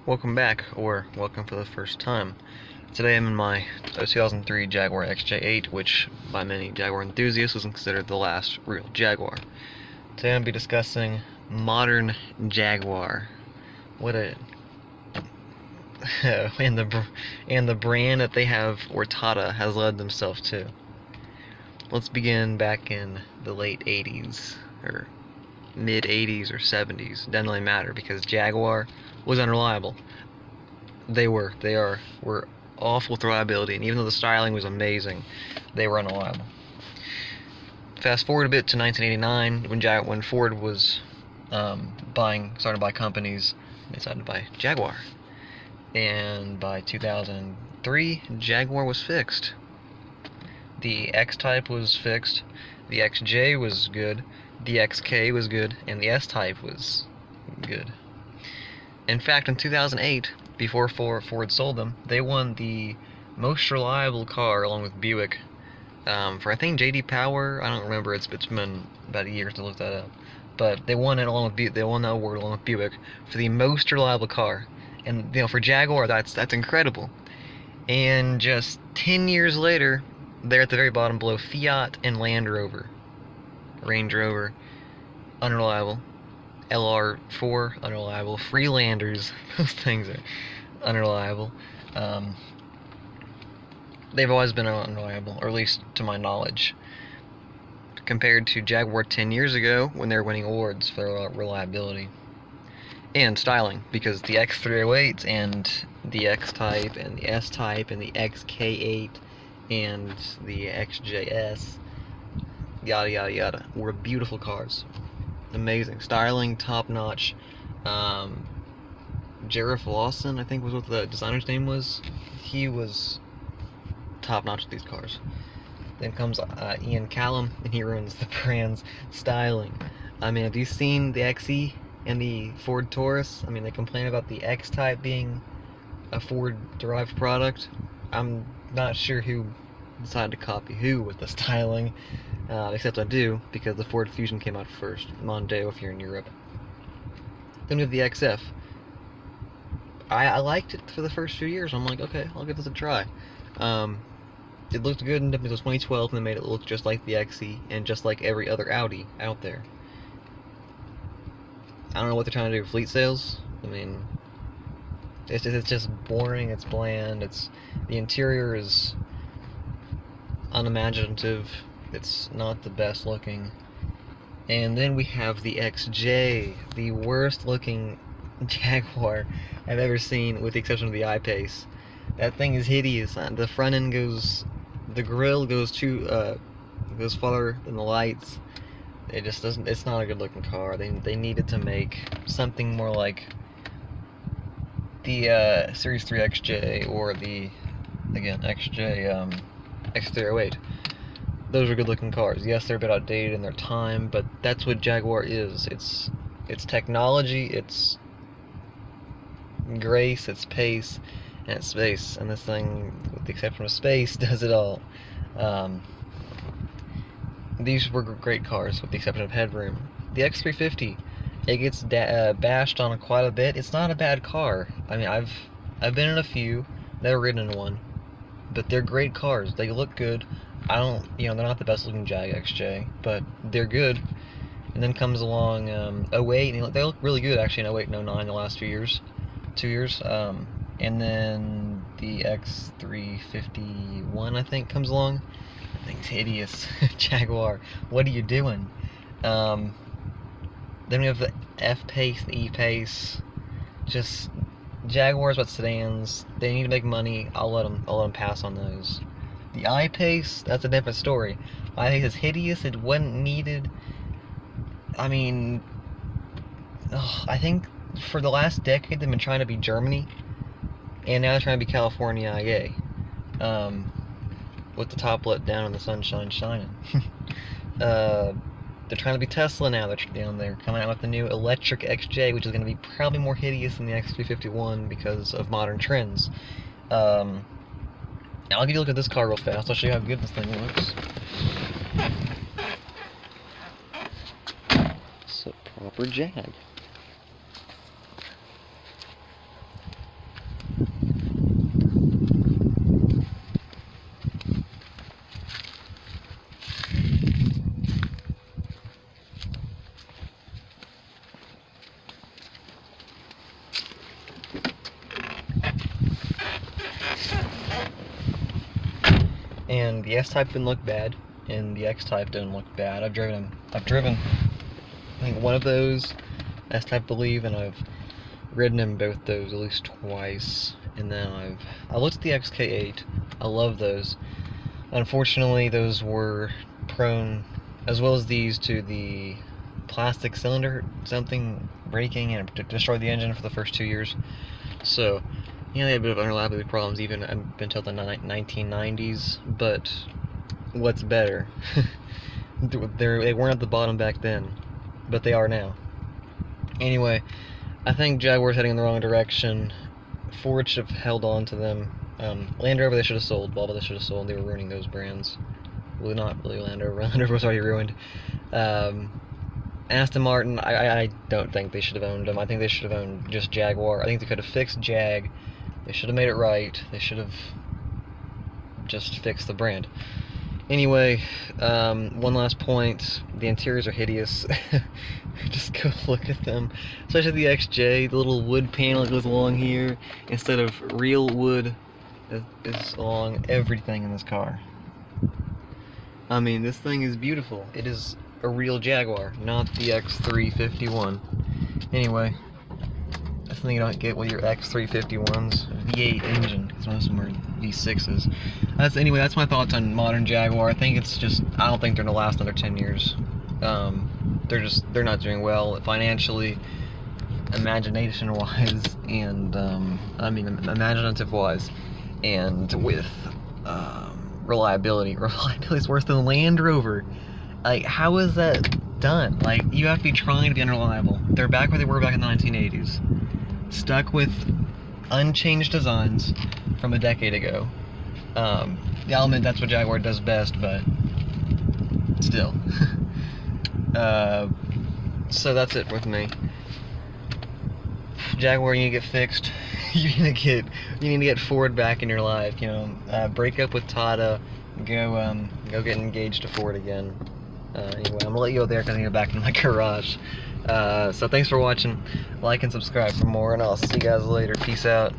Welcome back, or welcome for the first time. Today I'm in my 2003 Jaguar XJ8, which by many Jaguar enthusiasts was considered the last real Jaguar. Today I'm going to be discussing modern Jaguar. What a... and the brand that they have, or Tata, has led themselves to. Let's begin back in the late 80s, or mid 80s or 70s. Doesn't really matter because Jaguar was unreliable. They were awful with reliability, and even though the styling was amazing, they were unreliable. Fast forward a bit to 1989, when Ford was starting to buy companies, they decided to buy Jaguar. And by 2003, Jaguar was fixed. The X-Type was fixed, the XJ was good, the XK was good, and the S-Type was good. In fact, in 2008, before Ford sold them, they won the most reliable car along with Buick for, I think, JD Power. I don't remember. It's been about a year to look that up. But they won it along with they won that award along with Buick for the most reliable car. And for Jaguar, that's incredible. And just 10 years later, they're at the very bottom below Fiat and Land Rover, Range Rover, unreliable. LR4, unreliable. Freelanders, those things are unreliable. They've always been unreliable, or at least to my knowledge. Compared to Jaguar 10 years ago, when they were winning awards for their reliability. And styling, because the X308 and the X-Type and the S-Type and the XK8 and the XJS, yada yada yada, were beautiful cars. Amazing styling, top notch. Jareth Lawson, I think was what the designer's name was. He was top notch with these cars. Then comes Ian Callum, and he ruins the brand's styling. I mean, have you seen the XE and the Ford Taurus? I mean, they complain about the X-Type being a Ford-derived product. I'm not sure who decided to copy who with the styling. Except I do, because the Ford Fusion came out first. Mondeo if you're in Europe. Then we have the XF. I liked it for the first few years. I'm like, okay, I'll give this a try. It looked good until 2012, and they made it look just like the XE, and just like every other Audi out there. I don't know what they're trying to do with fleet sales. I mean, it's just boring, it's bland, the interior is unimaginative. It's not the best looking. And then we have the XJ, the worst looking Jaguar I've ever seen, with the exception of the I-Pace. That thing is hideous. The front end the grill goes goes farther than the lights. It just doesn't. It's not a good looking car. They needed to make something more like the Series 3 XJ or the XJ X308. Those are good looking cars. Yes, they're a bit outdated in their time, but that's what Jaguar is. It's technology, it's grace, it's pace, and it's space. And this thing, with the exception of space, does it all. These were great cars, with the exception of headroom. The X350, it gets bashed on quite a bit. It's not a bad car. I mean, I've been in a few, never ridden in one, but they're great cars. They look good. They're not the best looking Jag XJ, but they're good. And then comes along 08, and they look really good actually in 08 and 09, the last 2 years. And then the X351, I think, comes along. That thing's hideous. Jaguar, what are you doing? Then we have the F-Pace, the E-Pace. Just Jaguars, but sedans. They need to make money. I'll let them pass on those. The I-Pace, that's a different story. I-Pace is hideous. It wasn't needed. I mean, I think for the last decade they've been trying to be Germany, and now they're trying to be California IA, with the top let down and the sunshine shining. They're trying to be Tesla now. They're coming out with the new electric XJ, which is going to be probably more hideous than the X351 because of modern trends. Now I'll give you a look at this car real fast. I'll show you how good this thing looks. It's a proper Jag. And the S-Type didn't look bad, and the X-Type didn't look bad. I've driven, I think, one of those, S-Type, I believe, and I've ridden in both those at least twice. And then I looked at the XK8. I love those. Unfortunately, those were prone, as well as these, to the plastic cylinder something breaking, and it destroyed the engine for the first 2 years. So, you know, they had a bit of unreliability problems even until the 1990s. But what's better? They weren't at the bottom back then, but they are now. Anyway, I think Jaguar's heading in the wrong direction. Ford should have held on to them. Land Rover they should have sold. Volvo they should have sold. They were ruining those brands. Well, not really Land Rover. Land Rover was already ruined. Aston Martin, I don't think they should have owned them. I think they should have owned just Jaguar. I think they could have fixed Jag. They should have made it right. They should have just fixed the brand. Anyway, one last point. The interiors are hideous. Just go look at them. Especially the XJ, the little wood panel that goes along here, instead of real wood that is along everything in this car. I mean, this thing is beautiful. It is a real Jaguar, not the X351. Anyway, that's the thing you don't get with your X351s. V8 engine, because most of them are V6s. Anyway, that's my thoughts on modern Jaguar. I think it's just, I don't think they're gonna last another 10 years. They're not doing well financially, imagination-wise, and imaginative-wise, and with reliability. Reliability is worse than Land Rover. Like, how is that done? Like, you have to be trying to be unreliable. They're back where they were back in the 1980s, stuck with unchanged designs from a decade ago. The element, that's what Jaguar does best, but still. So that's it with me. Jaguar, you need to get fixed. You need to get Ford back in your life. You know, break up with Tata. Go get engaged to Ford again. Anyway, I'm gonna let you go there because I need to go back in my garage. So thanks for watching. Like and subscribe for more, and I'll see you guys later. Peace out.